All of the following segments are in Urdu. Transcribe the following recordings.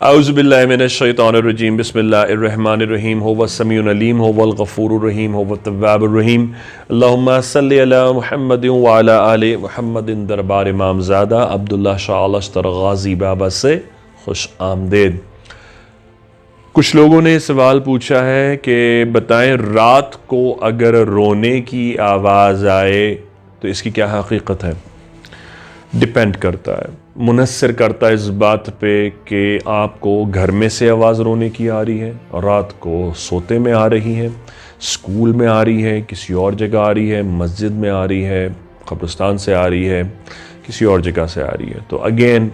اعوذ باللہ من الشیطان الرجیم بسم اللہ الرحمن الرحیم هو السمیع العلیم هو الغفور الرحیم هو التواب الرحیم اللہم صلی علی محمد وعلی آل محمد. دربار امام زادہ عبداللہ شاہ الاشتر غازی بابا سے خوش آمدید. کچھ لوگوں نے سوال پوچھا ہے کہ بتائیں رات کو اگر رونے کی آواز آئے تو اس کی کیا حقیقت ہے؟ ڈیپینڈ کرتا ہے، منحصر کرتا ہے اس بات پہ کہ آپ کو گھر میں سے آواز رونے کی آ رہی ہے، رات کو سوتے میں آ رہی ہے، اسکول میں آ رہی ہے، کسی اور جگہ آ رہی ہے، مسجد میں آ رہی ہے، قبرستان سے آ رہی ہے، کسی اور جگہ سے آ رہی ہے. تو اگین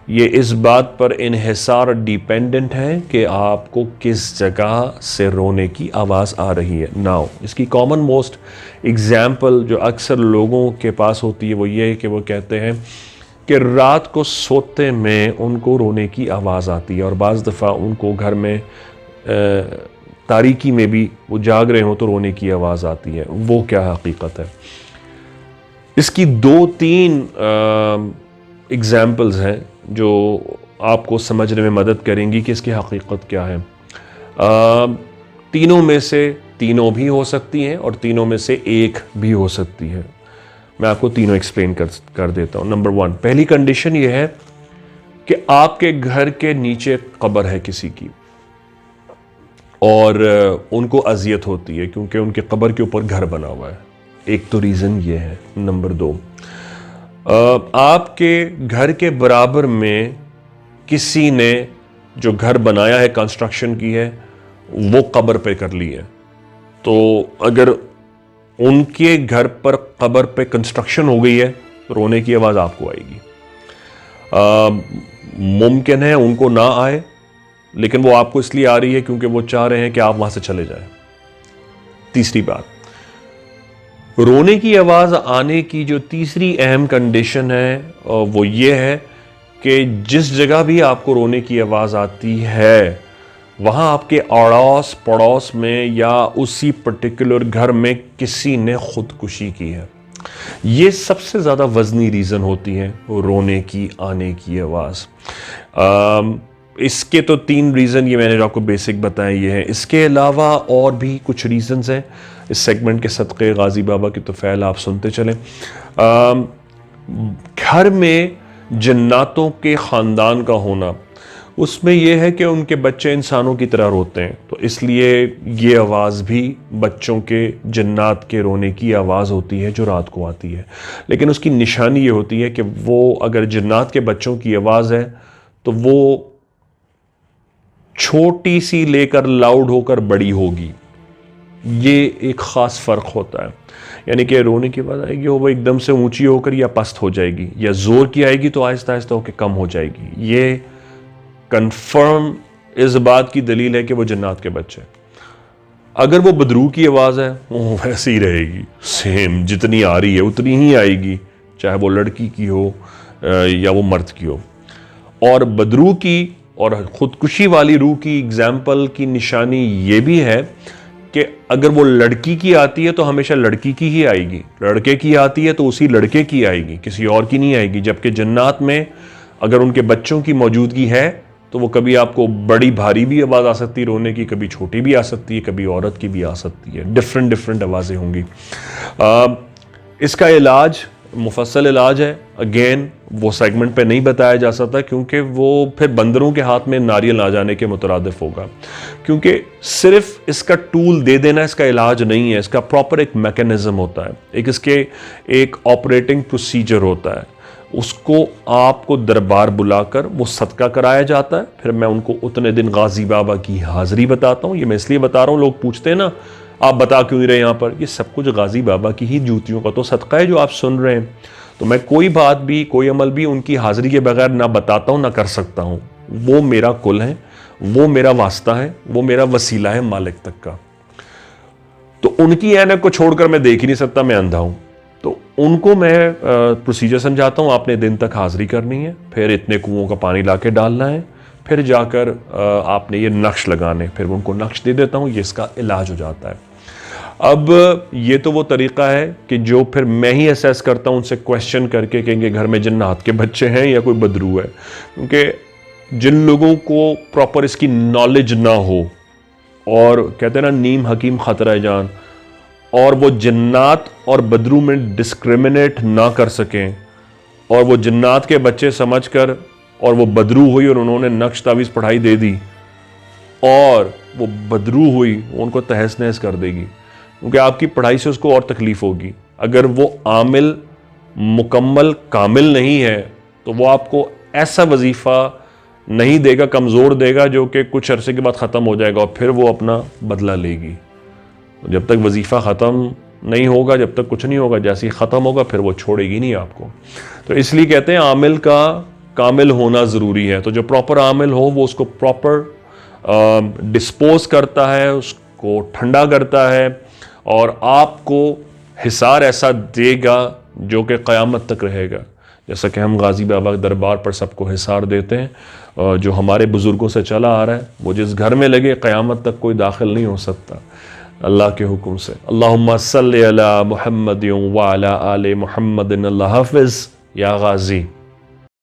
یہ اس بات پر انحصار ڈیپینڈنٹ ہے کہ آپ کو کس جگہ سے رونے کی آواز آ رہی ہے. ناؤ اس کی کامن موسٹ ایگزامپل جو اکثر لوگوں کے پاس ہوتی ہے وہ یہ ہے کہ وہ کہتے ہیں کہ رات کو سوتے میں ان کو رونے کی آواز آتی ہے، اور بعض دفعہ ان کو گھر میں تاریکی میں بھی وہ جاگ رہے ہوں تو رونے کی آواز آتی ہے. وہ کیا حقیقت ہے؟ اس کی دو تین ایگزامپلز ہیں جو آپ کو سمجھنے میں مدد کریں گی کہ اس کی حقیقت کیا ہے. تینوں میں سے تینوں بھی ہو سکتی ہیں اور تینوں میں سے ایک بھی ہو سکتی ہے. میں آپ کو تینوں ایکسپلین کر دیتا ہوں. نمبر 1، پہلی کنڈیشن یہ ہے کہ آپ کے گھر کے نیچے قبر ہے کسی کی اور ان کو اذیت ہوتی ہے کیونکہ ان کے قبر کے اوپر گھر بنا ہوا ہے. ایک تو ریزن یہ ہے. نمبر 2، آپ کے گھر کے برابر میں کسی نے جو گھر بنایا ہے، کنسٹرکشن کی ہے، وہ قبر پہ کر لی ہے. تو اگر ان کے گھر پر قبر پہ کنسٹرکشن ہو گئی ہے تو رونے کی آواز آپ کو آئے گی. ممکن ہے ان کو نہ آئے، لیکن وہ آپ کو اس لیے آ رہی ہے کیونکہ وہ چاہ رہے ہیں کہ آپ وہاں سے چلے جائیں. تیسری بات، رونے کی آواز آنے کی جو تیسری اہم کنڈیشن ہے وہ یہ ہے کہ جس جگہ بھی آپ کو رونے کی آواز آتی ہے وہاں آپ کے اڑوس پڑوس میں یا اسی پرٹیکولر گھر میں کسی نے خودکشی کی ہے. یہ سب سے زیادہ وزنی ریزن ہوتی ہے رونے کی آنے کی آواز. اس کے تو 3 ریزن یہ میں نے آپ کو بیسک بتائے یہ ہیں. اس کے علاوہ اور بھی کچھ ریزنز ہیں. اس سیگمنٹ کے صدقے غازی بابا کی توفیل آپ سنتے چلیں. گھر میں جناتوں کے خاندان کا ہونا، اس میں یہ ہے کہ ان کے بچے انسانوں کی طرح روتے ہیں، تو اس لیے یہ آواز بھی بچوں کے جنات کے رونے کی آواز ہوتی ہے جو رات کو آتی ہے. لیکن اس کی نشانی یہ ہوتی ہے کہ وہ اگر جنات کے بچوں کی آواز ہے تو وہ چھوٹی سی لے کر لاؤڈ ہو کر بڑی ہوگی. یہ ایک خاص فرق ہوتا ہے. یعنی کہ رونے کی آواز آئے گی وہ ایک دم سے اونچی ہو کر یا پست ہو جائے گی، یا زور کی آئے گی تو آہستہ آہستہ ہو کے کم ہو جائے گی. یہ کنفرم اس بات کی دلیل ہے کہ وہ جنات کے بچے. اگر وہ بدرو کی آواز ہے وہ ویسے ہی رہے گی، سیم جتنی آ رہی ہے اتنی ہی آئے گی، چاہے وہ لڑکی کی ہو یا وہ مرد کی ہو. اور بدرو کی اور خودکشی والی روح کی ایگزامپل کی نشانی یہ بھی ہے کہ اگر وہ لڑکی کی آتی ہے تو ہمیشہ لڑکی کی ہی آئے گی، لڑکے کی آتی ہے تو اسی لڑکے کی آئے گی، کسی اور کی نہیں آئے گی. جبکہ جنات میں اگر ان کے بچوں کی موجودگی ہے تو وہ کبھی آپ کو بڑی بھاری بھی آواز آ سکتی ہے رونے کی، کبھی چھوٹی بھی آ سکتی ہے، کبھی عورت کی بھی آ سکتی ہے. ڈفرنٹ آوازیں ہوں گی. اس کا علاج مفصل علاج ہے. اگین وہ سیگمنٹ پہ نہیں بتایا جا سکتا کیونکہ وہ پھر بندروں کے ہاتھ میں ناریل نہ جانے کے مترادف ہوگا. کیونکہ صرف اس کا ٹول دے دینا اس کا علاج نہیں ہے، اس کا پراپر ایک میکینزم ہوتا ہے، اس کے ایک آپریٹنگ پروسیجر ہوتا ہے. اس کو آپ کو دربار بلا کر وہ صدقہ کرایا جاتا ہے. پھر میں ان کو اتنے دن غازی بابا کی حاضری بتاتا ہوں. یہ میں اس لیے بتا رہا ہوں، لوگ پوچھتے ہیں نا آپ بتا کیوں نہیں رہے یہاں پر، یہ سب کچھ غازی بابا کی ہی جوتیوں کا تو صدقہ ہے جو آپ سن رہے ہیں. تو میں کوئی بات بھی کوئی عمل بھی ان کی حاضری کے بغیر نہ بتاتا ہوں نہ کر سکتا ہوں. وہ میرا کل ہے، وہ میرا واسطہ ہے، وہ میرا وسیلہ ہے مالک تک کا. تو ان کی اینک کو چھوڑ کر میں دیکھ ہی نہیں سکتا، میں اندھا ہوں. تو ان کو میں پروسیجر سمجھاتا ہوں. آپ نے دن تک حاضری کرنی ہے، پھر اتنے کنوؤں کا پانی لا کے ڈالنا ہے، پھر جا کر آپ نے یہ نقش لگانے، پھر ان کو نقش دے دیتا ہوں. یہ اس کا علاج ہو جاتا ہے. اب یہ تو وہ طریقہ ہے کہ جو پھر میں ہی اسیس کرتا ہوں ان سے کویسچن کر کے کہ ان کے گھر میں جنات کے بچے ہیں یا کوئی بدرو ہے. کیونکہ جن لوگوں کو پراپر اس کی نالج نہ ہو، اور کہتے ہیں نا نیم حکیم خطرہ جان، اور وہ جنات اور بدرو میں ڈسکریمنیٹ نہ کر سکیں، اور وہ جنات کے بچے سمجھ کر اور وہ بدرو ہوئی اور انہوں نے نقش تعویذ پڑھائی دے دی، اور وہ بدرو ہوئی وہ ان کو تہس نہس کر دے گی، کیونکہ آپ کی پڑھائی سے اس کو اور تکلیف ہوگی۔ اگر وہ عامل مکمل کامل نہیں ہے تو وہ آپ کو ایسا وظیفہ نہیں دے گا، کمزور دے گا، جو کہ کچھ عرصے کے بعد ختم ہو جائے گا، اور پھر وہ اپنا بدلہ لے گی۔ جب تک وظیفہ ختم نہیں ہوگا، جب تک کچھ نہیں ہوگا، جیسے ہی ختم ہوگا پھر وہ چھوڑے گی نہیں آپ کو۔ تو اس لیے کہتے ہیں عامل کا کامل ہونا ضروری ہے۔ تو جو پراپر عامل ہو وہ اس کو پراپر ڈسپوز کرتا ہے، اس کو ٹھنڈا کرتا ہے، اور آپ کو حصار ایسا دے گا جو کہ قیامت تک رہے گا، جیسا کہ ہم غازی بابا کے دربار پر سب کو حصار دیتے ہیں، جو ہمارے بزرگوں سے چلا آ رہا ہے، وہ جس گھر میں لگے قیامت تک کوئی داخل نہیں ہو سکتا اللہ کے حکم سے۔ اللہم صلی علی محمد وعلی آل محمد۔ اللہ حافظ یا غازی۔